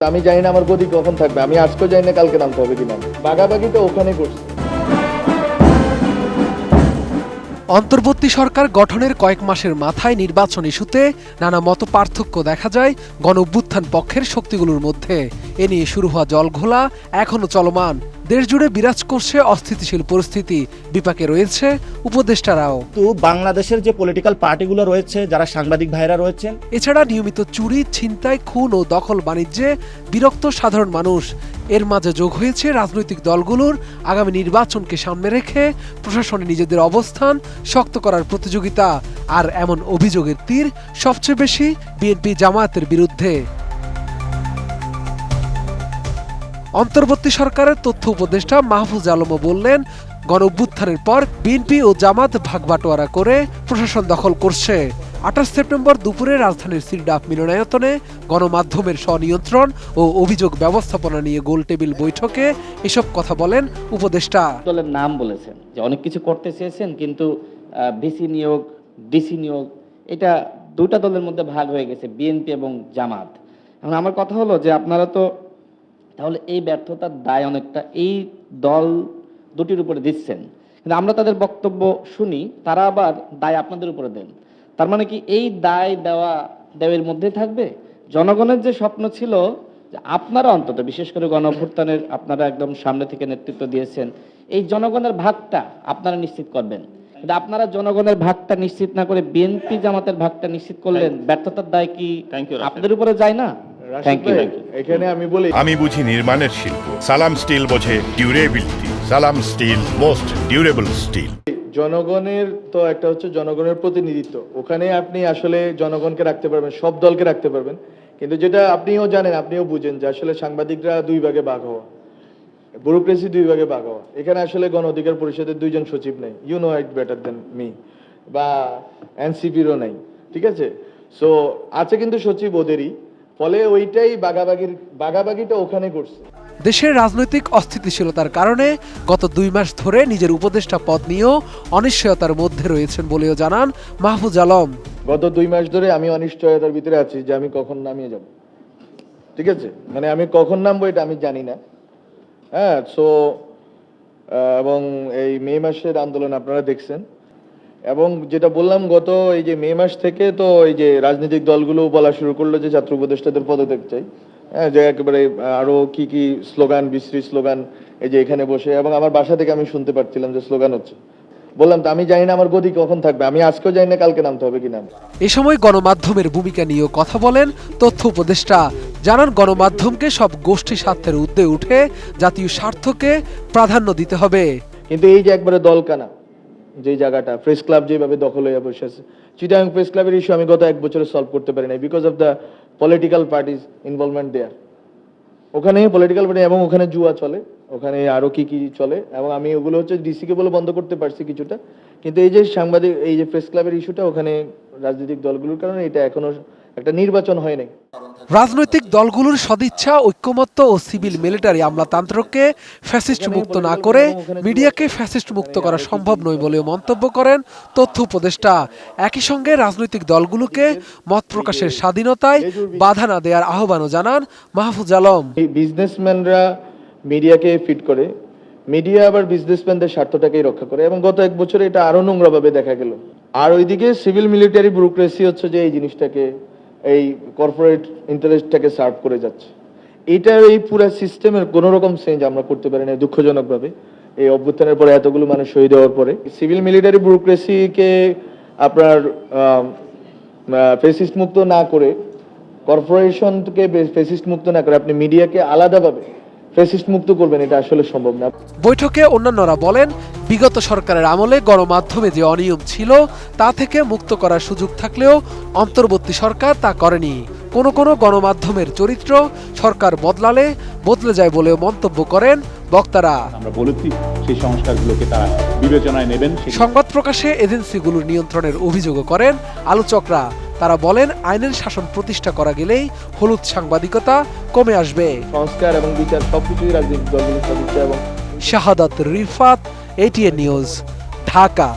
আমি জানি না আমার গতি কখন থাকবে, আমি আজকেও জানি না কালকে নামতে হবে কিনা। বাগাবাগি তো ওখানে করছি। অন্তর্বর্তী সরকার গঠনের কয়েক মাসের মাথায় নির্বাচন ইস্যুতে নানা মত পার্থক্য দেখা যায় গণঅভ্যুত্থান পক্ষের শক্তিগুলোর মধ্যে। এ নিয়ে শুরু হওয়া জলঘোলা এখনো চলমান। দেশজুড়ে বিরাজ করছে অস্থিতিশীল পরিস্থিতি, বিপাকে রয়েছে উপদেষ্টারাও। তো বাংলাদেশের যে পলিটিক্যাল পার্টিগুলো রয়েছে, যারা সাংবাদিক ভাইরা রয়েছেন, এছাড়া নিয়মিত চুরি, ছিনতাই, খুন ও দখল বাণিজ্যে বিরক্ত সাধারণ মানুষ। এর মাঝে যোগ হয়েছে রাজনৈতিক দলগুলোর আগামী নির্বাচনকে সামনে রেখে প্রশাসনে নিজেদের অবস্থান শক্ত করার প্রতিযোগিতা। আর এমন অভিযোগের তীর সবচেয়ে বেশি বিএনপি জামায়াতের বিরুদ্ধে। অন্তর্বর্তী সরকারের তথ্য উপদেষ্টা মাহফুজ আলমও বললেন, গণঅভ্যুত্থানের পর বিএনপি ও জামাত ভাগবাটোয়ারা করে প্রশাসন দখল করছে। 28 সেপ্টেম্বর দুপুরে রাজধানীর সিরডাপ মিলনায়তনে গণমাধ্যমের স্বনিয়ন্ত্রণ ও অভিযোগ ব্যবস্থাপনা নিয়ে গোলটেবিল বৈঠকে এসব কথা বলেন উপদেষ্টা। দলের নাম বলেছেন যে অনেক কিছু করতে চেয়েছেন, কিন্তু ভিসি নিয়োগ, ডিসি নিয়োগ, এটা দুটা দলের মধ্যে ভাগ হয়ে গেছে, বিএনপি এবং জামাত। এখন আমার কথা হলো যে আপনারা তো তাহলে এই ব্যর্থতার দায় অনেকটা এই দল দুটির উপরে দিচ্ছেন, কিন্তু আমরা তাদের বক্তব্য শুনি, তারা আবার দায় আপনাদের উপরে দেন। তার মানে কি এই দায় দেওয়ার মধ্যে থাকবে? জনগণের যে স্বপ্ন ছিল যে আপনারা অন্তত, বিশেষ করে গণঅভ্যুত্থানের আপনারা একদম সামনে থেকে নেতৃত্ব দিয়েছেন, এই জনগণের ভাগটা আপনারা নিশ্চিত করবেন, কিন্তু আপনারা জনগণের ভাগটা নিশ্চিত না করে বিএনপি জামাতের ভাগটা নিশ্চিত করলেন। ব্যর্থতার দায় কি আপনাদের উপরে যায় না? এখানে আমি বুঝি নির্মাণের শিল্প, সালাম স্টিল বোঝে ডিউরেবিলিটি। সালাম স্টিল, মোস্ট ডিউরেবল স্টিল। জনগণের তো একটা হচ্ছে জনগণের প্রতিনিধিত্ব, ওখানে আপনি আসলে জনগণকে রাখতে পারবেন, সব দলকে রাখতে পারবেন, কিন্তু যেটা আপনিও জানেন, আপনিও বুঝেন যে আসলে সাংবাদিকরা দুই ভাগে ভাগ হওয়া, ব্যুরোক্রেসি দুই ভাগে ভাগ হওয়া। এখানে আসলে গণ অধিকার পরিষদের দুইজন সচিব নেই, you know it better than me, বা এনসিপিরও নাই, ঠিক আছে? সো আছে কিন্তু সচিব ওদেরই, ফলে ওইটাই বাগাবাগিটা ওখানে করছে। দেশের রাজনৈতিক অস্থিতিশীলতার কারণে গত 2 মাস ধরে নিজের উপদেষ্টা পদ নিয়েও অনিশ্চয়তার মধ্যে রয়েছেন বলেও জানান মাহফুজ আলম। গত 2 মাস ধরে আমি অনিশ্চয়তার ভিতরে আছি যে আমি কখন নামিয়ে যাব, ঠিক আছে? মানে আমি কখন নামবো এটা আমি জানি না। হ্যাঁ, সো এবং এই মে মাসের আন্দোলন আপনারা দেখছেন, এবং যেটা বললাম গত এই যে মে মাস থেকে তো এই যে রাজনৈতিক দলগুলো বলা শুরু করলো যে ছাত্র উপদেষ্টাদের পদত্যাগ চাই। হ্যাঁ, যে একেবারে আরো কি কি স্লোগান, বিশ্রী স্লোগান, এই যে এখানে বসে, এবং আমার বাসা থেকে আমি শুনতে পাচ্ছিলাম যে স্লোগান হচ্ছে। বললাম তো আমি জানি না আমার গতি কখন থাকবে, আমি আজকেও জানি না কালকে নামতে হবে কিনা। এ সময় গণমাধ্যমের ভূমিকা নিয়েও কথা বলেন তথ্য উপদেষ্টা। জানান, গণমাধ্যমকে সব গোষ্ঠী স্বার্থের ঊর্ধ্বে উঠে জাতীয় স্বার্থকে প্রাধান্য দিতে হবে। কিন্তু এই যে একবারে দলকানা যে জায়গাটা, প্রেস ক্লাব যেভাবে দখল হয়ে বসে আছে, চিটাগাং প্রেস ক্লাবের ইস্যু আমি গত 1 বছরে সলভ করতে পারি নাই, because of the political parties involvement there. ওখানে পলিটিক্যাল পার্টি, এবং ওখানে জুয়া চলে, ওখানে আরো কি কি চলে, এবং আমি ওগুলো হচ্ছে ডিসিকে বলে বন্ধ করতে পারছি কিছুটা, কিন্তু এই যে সাংবাদিক, এই যে প্রেস ক্লাবের ইস্যুটা, ওখানে রাজনৈতিক দলগুলোর কারণে এটা এখনো একটা নির্বাচন হয় নাই। রাজনৈতিক দলগুলোর সদিচ্ছা, ঐক্যমত্য ও সিভিল মিলিটারি আমলাতন্ত্রকে ফ্যাসিস্ট মুক্ত না করে মিডিয়াকে ফ্যাসিস্ট মুক্ত করা সম্ভব নয় বলেও মন্তব্য করেন তথ্য উপদেষ্টা। একই সঙ্গে রাজনৈতিক দলগুলোকে মত প্রকাশের স্বাধীনতায় বাধা না দেওয়ার আহ্বানও জানান মাহফুজ আলম। বিজনেসম্যানরা মিডিয়াকে ফিট করে, মিডিয়া আবার বিজনেসম্যানদের স্বার্থটাকেই রক্ষা করে, এবং গত 1 বছরে এটা আরো নোংরাভাবে দেখা গেল। আর ওইদিকে সিভিল মিলিটারি ব্যুরোক্রেসি হচ্ছে যে এই জিনিসটাকে, এই কর্পোরেট ইন্টারেস্টটাকে সার্ভ করে যাচ্ছে। এইটার এই পুরো সিস্টেমের কোনো রকম চেঞ্জ আমরা করতে পারি না দুঃখজনকভাবে। এই অভ্যুত্থানের পরে এতগুলো মানুষ শহীদ হওয়ার পরে সিভিল মিলিটারি ব্যুরোক্রেসিকে আপনার ফেসিস্ট মুক্ত না করে, কর্পোরেশনকে ফেসিস্ট মুক্ত না করে আপনি মিডিয়াকে আলাদাভাবে ফেসিস্ট মুক্ত করবেন, এটা আসলে সম্ভব না। বৈঠকে অন্যান্যরা বলেন, বিগত সরকারের আমলে গণমাধ্যমে যে অনিয়ম ছিল তা থেকে মুক্ত করার সুযোগ থাকলেও অন্তর্বর্তী সরকার তা করেনি। কোনো কোনো গণমাধ্যমের চরিত্র সরকার বদলালে বদলে যায় বলেও মন্তব্য করেন বক্তারা। আমরা বলেছি সেই সংস্কারগুলোকে তারা বিবেচনায় নেবেন। সংবাদ প্রকাশে এজেন্সিগুলোর নিয়ন্ত্রণের অভিযোগও করেন আলোচকরা। তারা বলেন, আইনের শাসন প্রতিষ্ঠা করা গেলেই হলুদ সাংবাদিকতা কমে আসবে। সংস্কার এবং বিচার সবকিছুই রাজনৈতিক দলগুলোর সদিচ্ছা। এবং শাহাদাত রিফাত, ATN নিউজ, ঢাকা।